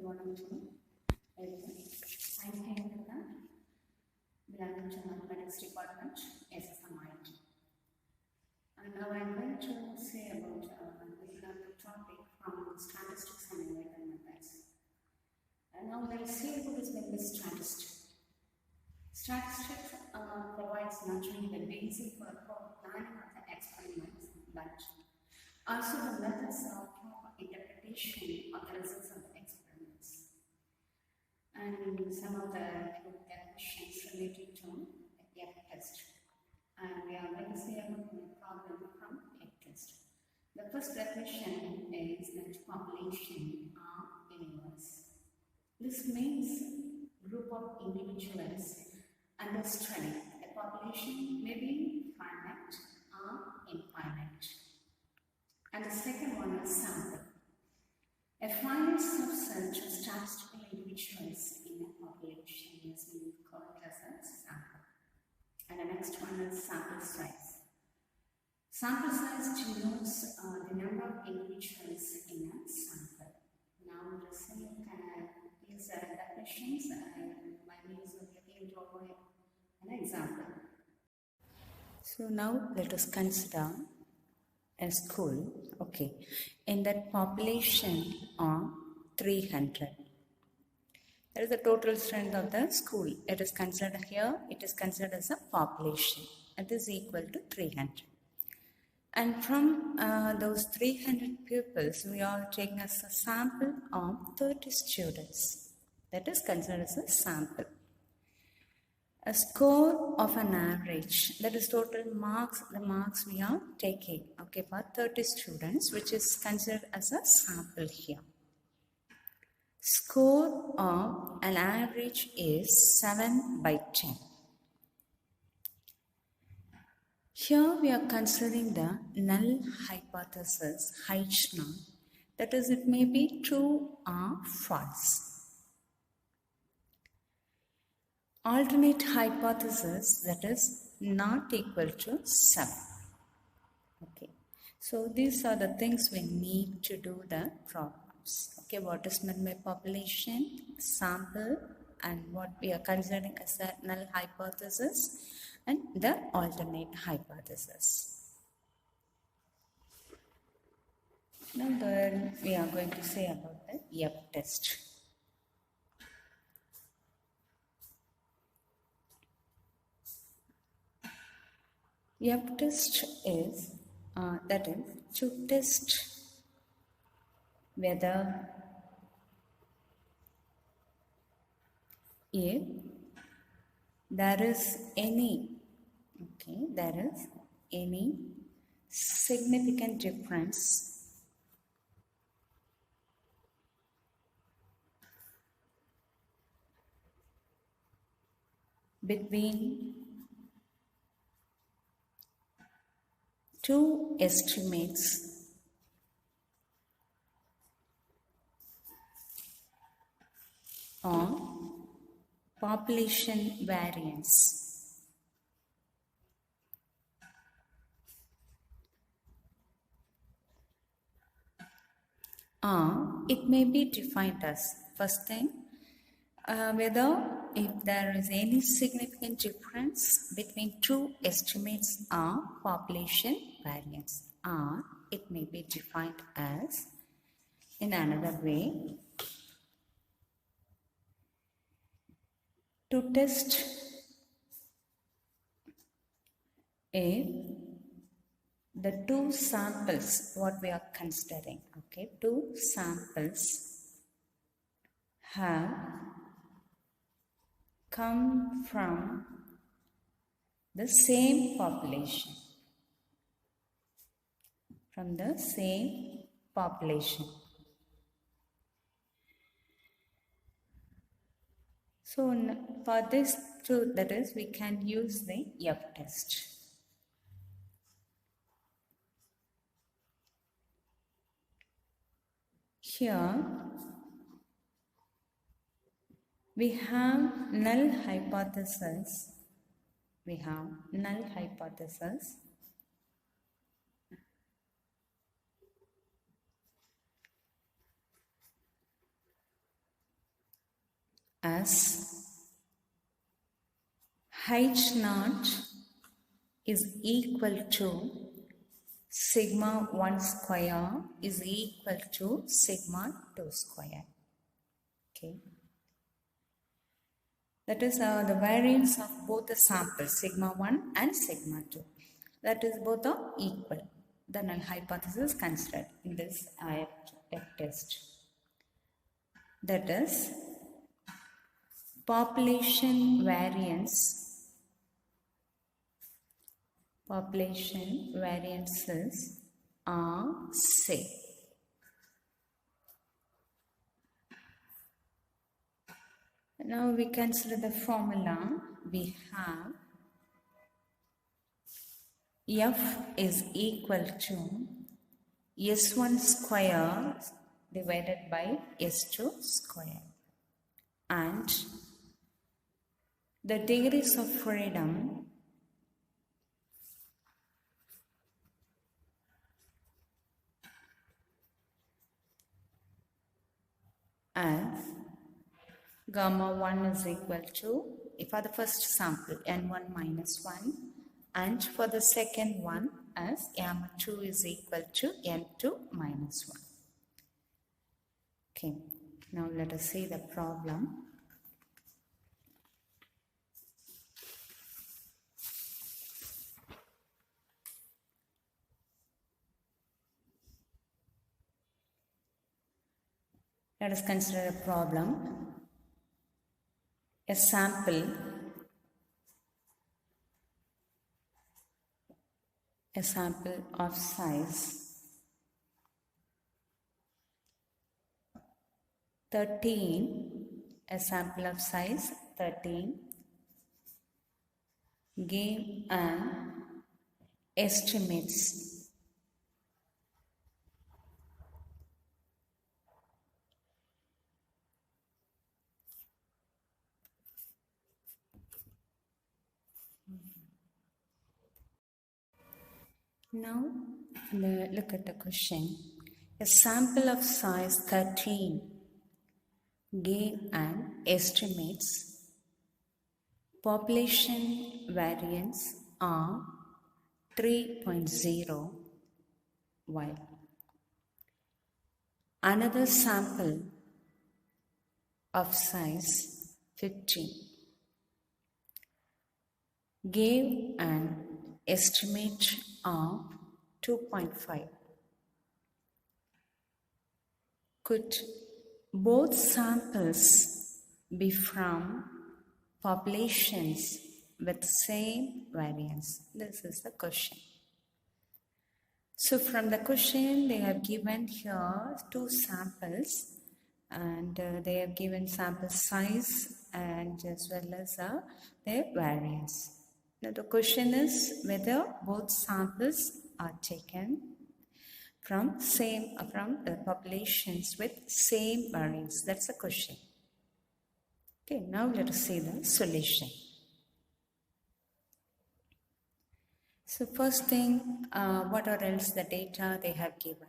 morning to everyone. I'm Hemanta, belonging to Mathematics Department, SSMIT. And now I'm going to say about the topic from statistics and numerical methods. And now let's see what is meant by statistics. Statistics provides not only the basic for planning of the experiments, but also the methods of proper interpretation of the results of the experiments. And some of the questions related to the F-test. And we are going to see about the problem from F-test. The first definition is that population are universe. This means group of individuals under study. A population may be finite or infinite. And the second one is sample. A finite subset of statistical individuals in a population is called as a sample. And the next one is sample size. Sample size denotes the number of individuals in a sample. Now, the same these definitions, my means of looking into an example. So now let us consider a school. Okay, in that population of 300. That is the total strength of the school. It is considered here, it is considered as a population. It is equal to 300. And from those 300 pupils, we are taking as a sample of 30 students. That is considered as a sample. A score of an average, that is total marks, the marks we are taking, okay, for 30 students, which is considered as a sample here. Score of an average is 7/10. Here we are considering the null hypothesis H0, that is, it may be true or false. Alternate hypothesis, that is not equal to 7. Okay, so these are the things we need to do the problems. Okay, what is meant by population, sample, and what we are considering as a null hypothesis, and the alternate hypothesis. Now then we are going to say about the F-test. F-test is, that is, to test whether if there is any significant difference between two estimates on population variance. It may be defined as, first thing, whether if there is any significant difference between two estimates of population variance, or it may be defined as, in another way, to test if the two samples, what we are considering, okay, two samples have come from the same population, So for this too, that is, we can use the F-test. Here we have null hypothesis. as H naught is equal to sigma 1 square is equal to sigma 2 square. Okay. That is the variance of both the samples, sigma 1 and sigma 2. That is both are equal. The null hypothesis considered in this IF test. That is, population variances are same. Now we consider the formula. We have F is equal to S1 square divided by S2 square, and the degrees of freedom as gamma 1 is equal to, for the first sample, n1 minus 1, and for the second one as gamma 2 is equal to n2 minus 1. Okay, now let us see the problem. Let us consider a problem. A sample of size 13, a sample of size 13 gave an estimates Now, look at the question. A sample of size 13 gave an estimates population variance are 3.0, while another sample of size 15 gave an estimate of 2.5. Could both samples be from populations with same variance? This is the question. So from the question, they have given here two samples, and they have given sample size and as well as their variance. Now the question is whether both samples are taken from the populations with same variance. That's the question. Okay, now let us see the solution. So first thing, what are else the data they have given?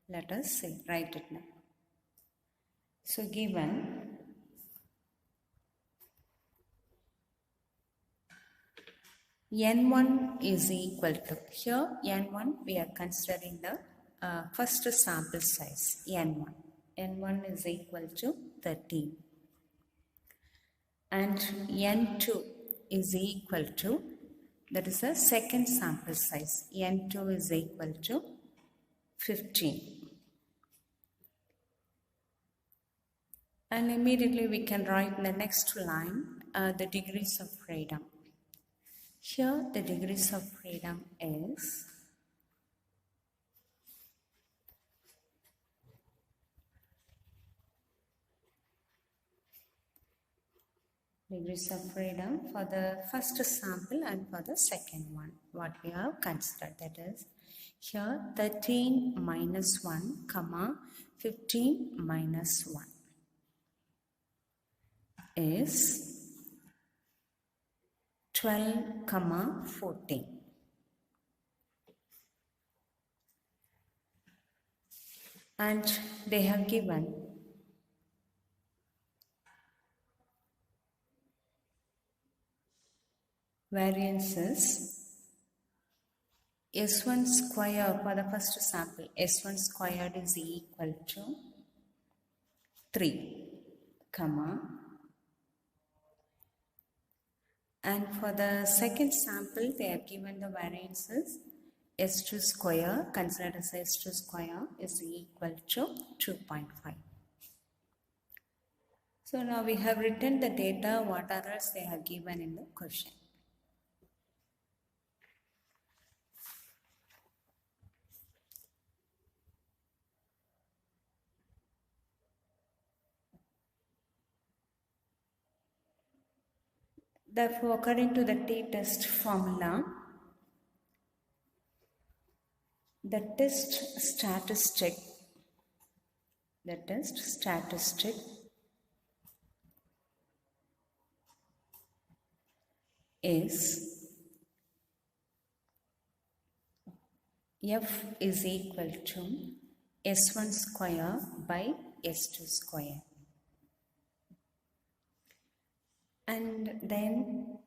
Let us see, write it now. So given N1 is equal to, here N1 we are considering the first sample size N1. N1 is equal to 13. And N2 is equal to, that is the second sample size. N2 is equal to 15. And immediately we can write in the next line the degrees of freedom. Here the degrees of freedom is degrees of freedom for the first sample and for the second one, what we have considered. That is, here 13 minus 1, comma 15 minus 1 is 12, comma 14. And they have given variances S1 square for the first sample, S1 squared is equal to 3, comma, and for the second sample they are given the variances S2 square, considered as S2 square is equal to 2.5. So now we have written the data, what others they have given in the question. Therefore, according to the t-test formula, the test statistic is F is equal to S1 square by S2 square. And then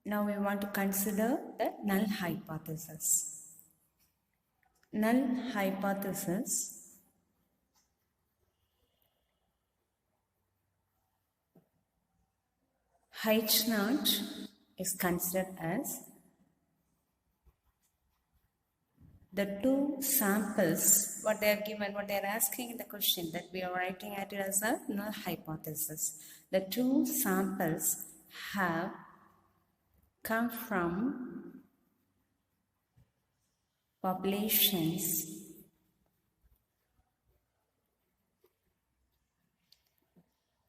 now we want to consider the null hypothesis. Null hypothesis H naught is considered as the two samples, what they are given, what they are asking in the question, that we are writing at it as a null hypothesis. The two samples have come from populations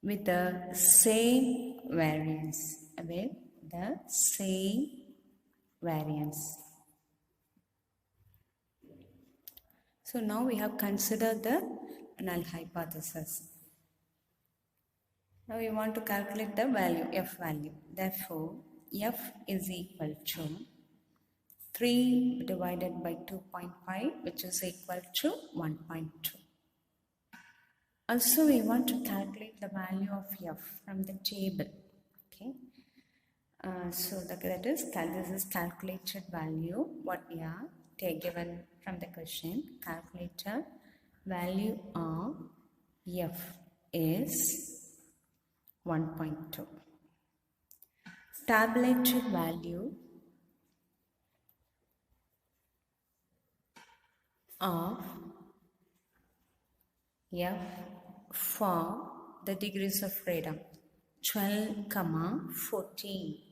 with the same variance, So now we have considered the null hypothesis. Now we want to calculate the value, F value. Therefore, F is equal to 3 divided by 2.5, which is equal to 1.2. Also, we want to calculate the value of F from the table. Okay. So that is, this is calculated value, what we are given from the question. Calculated value of F is 1.2. Tabulated value of F for the degrees of freedom 12, 14.